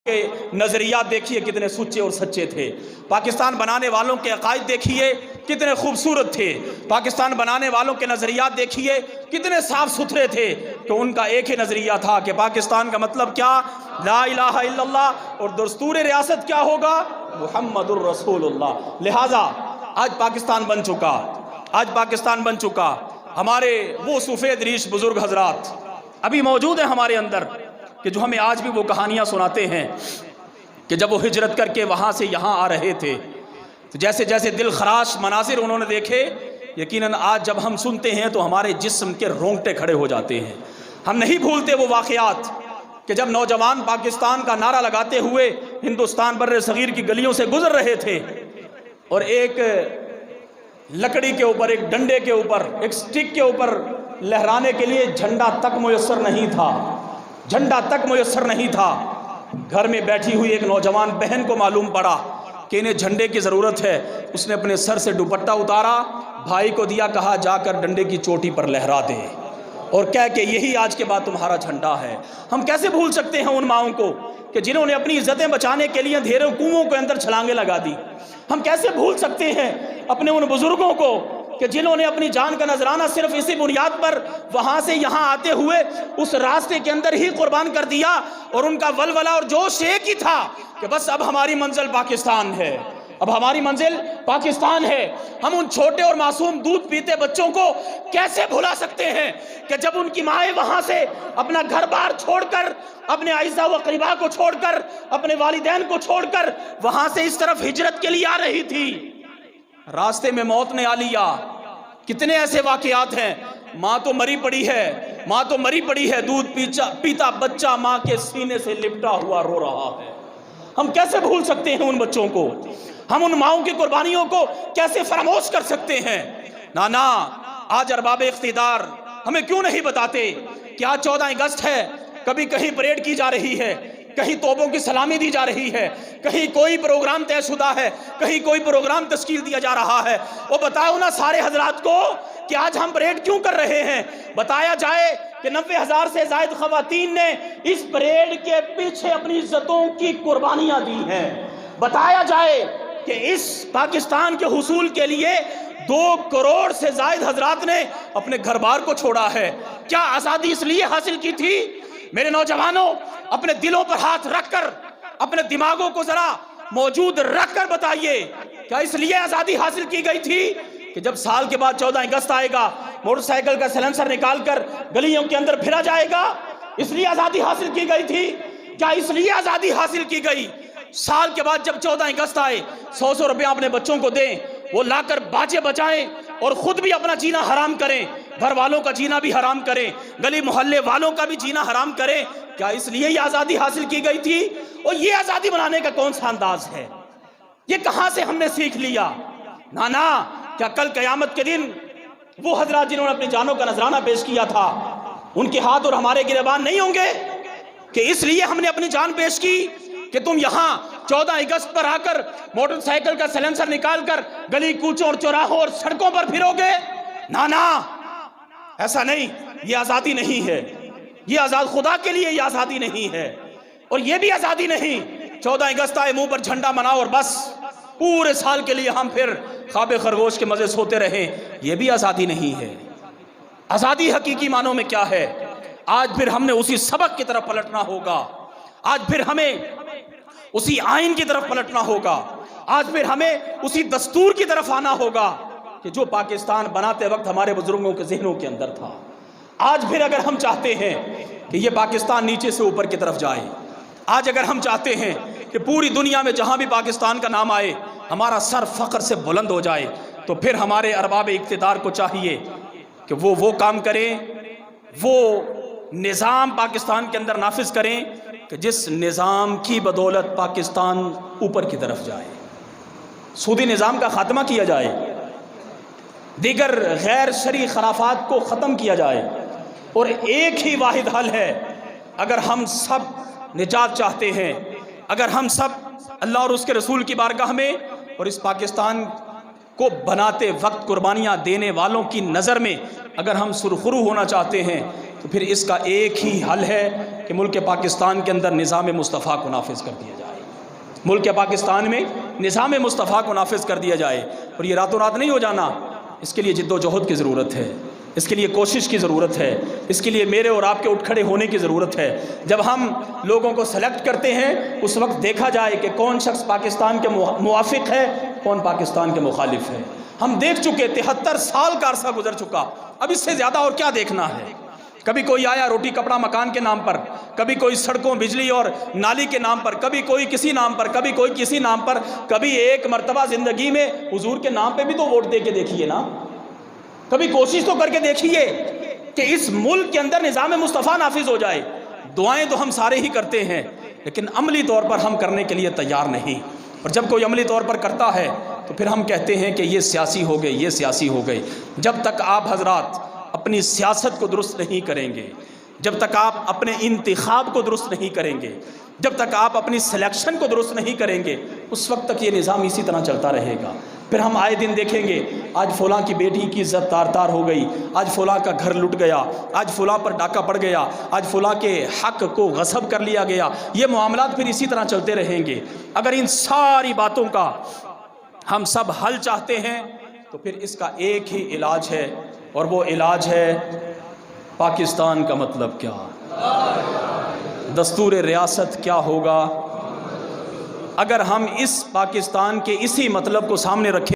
کے نظریات دیکھیے کتنے سچے اور سچے تھے۔ پاکستان بنانے والوں کے عقائد دیکھیے کتنے خوبصورت تھے۔ پاکستان بنانے والوں کے نظریات دیکھیے کتنے صاف ستھرے تھے کہ ان کا ایک ہی نظریہ تھا کہ پاکستان کا مطلب کیا، لا الہ الا اللہ، اور دستور ریاست کیا ہوگا، محمد الرسول اللہ۔ لہٰذا آج پاکستان بن چکا، آج پاکستان بن چکا۔ ہمارے وہ سفید ریش بزرگ حضرات ابھی موجود ہیں ہمارے اندر کہ جو ہمیں آج بھی وہ کہانیاں سناتے ہیں کہ جب وہ ہجرت کر کے وہاں سے یہاں آ رہے تھے تو جیسے جیسے دل خراش مناظر انہوں نے دیکھے، یقیناً آج جب ہم سنتے ہیں تو ہمارے جسم کے رونگٹے کھڑے ہو جاتے ہیں۔ ہم نہیں بھولتے وہ واقعات کہ جب نوجوان پاکستان کا نعرہ لگاتے ہوئے ہندوستان بر صغیر کی گلیوں سے گزر رہے تھے اور ایک لکڑی کے اوپر، ایک ڈنڈے کے اوپر، ایک سٹک کے اوپر لہرانے کے لیے جھنڈا تک میسر نہیں تھا، جھنڈا تک میسر نہیں تھا۔ گھر میں بیٹھی ہوئی ایک نوجوان بہن کو معلوم پڑا کہ انہیں جھنڈے کی ضرورت ہے۔ اس نے اپنے سر سے دوپٹہ اتارا، بھائی کو دیا، کہا جا کر ڈنڈے کی چوٹی پر لہرا دے، اور کہہ کہ یہی آج کے بعد تمہارا جھنڈا ہے۔ ہم کیسے بھول سکتے ہیں ان ماؤں کو کہ جنہوں نے اپنی عزتیں بچانے کے لیے اندھیرے کنوؤں کے اندر چھلانگیں لگا دی۔ ہم کیسے بھول سکتے ہیں اپنے ان بزرگوں کو کہ جنہوں نے اپنی جان کا نذرانہ صرف اسی بنیاد پر وہاں سے یہاں آتے ہوئے اس راستے کے اندر ہی قربان کر دیا، اور ان کا ولولہ اور جوش ایک ہی تھا کہ بس اب ہماری منزل پاکستان ہے، اب ہماری منزل پاکستان ہے۔ ہم ان چھوٹے اور معصوم دودھ پیتے بچوں کو کیسے بھلا سکتے ہیں کہ جب ان کی مائیں وہاں سے اپنا گھر بار چھوڑ کر، اپنے اعزاء و اقرباء کو چھوڑ کر، اپنے والدین کو چھوڑ کر وہاں سے اس طرف ہجرت کے لیے آ رہی تھی، راستے میں موت نے آ لیا۔ کتنے ایسے واقعات ہیں، ماں تو مری پڑی ہے، ماں تو مری پڑی ہے، دودھ پیتا بچہ ماں کے سینے سے لپٹا ہوا رو رہا ہے۔ ہم کیسے بھول سکتے ہیں ان بچوں کو؟ ہم ان ماؤں کی قربانیوں کو کیسے فراموش کر سکتے ہیں؟ نانا، آج ارباب اقتدار ہمیں کیوں نہیں بتاتے کہ آج 14 اگست ہے، کبھی کہیں پریڈ کی جا رہی ہے، کہیں توپوں کی سلامی دی جا رہی ہے، کہیں کوئی پروگرام طے شدہ ہے، کہیں کوئی پروگرام تشکیل دیا جا رہا ہے۔ وہ بتاؤ نا سارے حضرات کو کہ آج ہم پریڈ کیوں کر رہے ہیں۔ بتایا جائے کہ 90,000 سے زائد خواتین نے اس پریڈ کے پیچھے اپنی عزتوں کی قربانیاں دی ہیں۔ بتایا جائے کہ اس پاکستان کے حصول کے لیے 2 کروڑ سے زائد حضرات نے اپنے گھر بار کو چھوڑا ہے۔ کیا آزادی اس لیے حاصل کی تھی؟ میرے نوجوانوں، اپنے دلوں پر ہاتھ رکھ کر، اپنے دماغوں کو ذرا موجود رکھ کر بتائیے، کیا اس لیے آزادی حاصل کی گئی تھی کہ جب سال کے بعد 14 اگست آئے گا موٹر سائیکل کا سیلنسر نکال کر گلیوں کے اندر پھرا جائے گا؟ اس لیے آزادی حاصل کی گئی تھی؟ کیا اس لیے آزادی حاصل کی گئی سال کے بعد جب 14 اگست آئے 100 روپیہ اپنے بچوں کو دیں، وہ لا کر باجے بجائیں اور خود بھی اپنا جینا حرام کریں، گھر والوں کا جینا بھی حرام کریں، گلی محلے والوں کا بھی جینا حرام کریں؟ کیا اس لیے یہ آزادی حاصل کی گئی تھی؟ اور یہ آزادی بنانے کا کون سا انداز ہے؟ یہ کہاں سے ہم نے سیکھ لیا؟ نانا، کیا کل قیامت کے دن وہ حضرات جنہوں نے اپنی جانوں کا نذرانہ پیش کیا تھا ان کے ہاتھ اور ہمارے گریبان نہیں ہوں گے کہ اس لیے ہم نے اپنی جان پیش کی کہ تم یہاں 14 اگست پر آ کر موٹر سائیکل کا سیلنسر نکال کر گلی کوچوں اور چوراہوں اور سڑکوں پر پھرو گے؟ نانا، ایسا نہیں، یہ آزادی نہیں ہے، یہ آزاد خدا کے لیے یہ آزادی نہیں ہے۔ اور یہ بھی آزادی نہیں 14 اگست آئے منہ پر جھنڈا مناؤ اور بس پورے سال کے لیے ہم پھر خواب خرگوش کے مزے سوتے رہیں، یہ بھی آزادی نہیں ہے۔ آزادی حقیقی معنوں میں کیا ہے؟ آج پھر ہم نے اسی سبق کی طرف پلٹنا ہوگا، آج پھر ہمیں اسی آئین کی طرف پلٹنا ہوگا، آج پھر ہمیں اسی دستور کی طرف آنا ہوگا کہ جو پاکستان بناتے وقت ہمارے بزرگوں کے ذہنوں کے اندر تھا۔ آج پھر اگر ہم چاہتے ہیں کہ یہ پاکستان نیچے سے اوپر کی طرف جائے، آج اگر ہم چاہتے ہیں کہ پوری دنیا میں جہاں بھی پاکستان کا نام آئے ہمارا سر فخر سے بلند ہو جائے، تو پھر ہمارے ارباب اقتدار کو چاہیے کہ وہ کام کریں، وہ نظام پاکستان کے اندر نافذ کریں کہ جس نظام کی بدولت پاکستان اوپر کی طرف جائے۔ سودی نظام کا خاتمہ کیا جائے، دیگر غیر شرعی خرافات کو ختم کیا جائے، اور ایک ہی واحد حل ہے۔ اگر ہم سب نجات چاہتے ہیں، اگر ہم سب اللہ اور اس کے رسول کی بارگاہ میں اور اس پاکستان کو بناتے وقت قربانیاں دینے والوں کی نظر میں اگر ہم سرخرو ہونا چاہتے ہیں، تو پھر اس کا ایک ہی حل ہے کہ ملک پاکستان کے اندر نظام مصطفیٰ کو نافذ کر دیا جائے، ملک پاکستان میں نظام مصطفیٰ کو نافذ کر دیا جائے۔ اور یہ راتوں رات نہیں ہو جانا، اس کے لیے جد و جہد کی ضرورت ہے، اس کے لیے کوشش کی ضرورت ہے، اس کے لیے میرے اور آپ کے اٹھ کھڑے ہونے کی ضرورت ہے۔ جب ہم لوگوں کو سلیکٹ کرتے ہیں اس وقت دیکھا جائے کہ کون شخص پاکستان کے موافق ہے، کون پاکستان کے مخالف ہے۔ ہم دیکھ چکے، 73 سال کا عرصہ گزر چکا، اب اس سے زیادہ اور کیا دیکھنا ہے؟ کبھی کوئی آیا روٹی کپڑا مکان کے نام پر، کبھی کوئی سڑکوں بجلی اور نالی کے نام پر، کبھی کوئی کسی نام پر، کبھی کوئی کسی نام پر، کبھی ایک مرتبہ زندگی میں حضور کے نام پہ بھی تو ووٹ دے کے دیکھیے نا، کبھی کوشش تو کر کے دیکھیے کہ اس ملک کے اندر نظام مصطفیٰ نافذ ہو جائے۔ دعائیں تو ہم سارے ہی کرتے ہیں لیکن عملی طور پر ہم کرنے کے لیے تیار نہیں، اور جب کوئی عملی طور پر کرتا ہے تو پھر ہم کہتے ہیں کہ یہ سیاسی ہو گئے، یہ سیاسی ہو گئے۔ جب تک آپ حضرات اپنی سیاست کو درست نہیں کریں گے، جب تک آپ اپنے انتخاب کو درست نہیں کریں گے، جب تک آپ اپنی سلیکشن کو درست نہیں کریں گے، اس وقت تک یہ نظام اسی طرح چلتا رہے گا۔ پھر ہم آئے دن دیکھیں گے آج فلاں کی بیٹی کی عزت تار تار ہو گئی، آج فلاں کا گھر لٹ گیا، آج فلاں پر ڈاکہ پڑ گیا، آج فلاں کے حق کو غصب کر لیا گیا۔ یہ معاملات پھر اسی طرح چلتے رہیں گے۔ اگر ان ساری باتوں کا ہم سب حل چاہتے ہیں تو پھر اس کا ایک ہی علاج ہے، اور وہ علاج ہے پاکستان کا مطلب کیا، دستور ریاست کیا ہوگا۔ اگر ہم اس پاکستان کے اسی مطلب کو سامنے رکھیں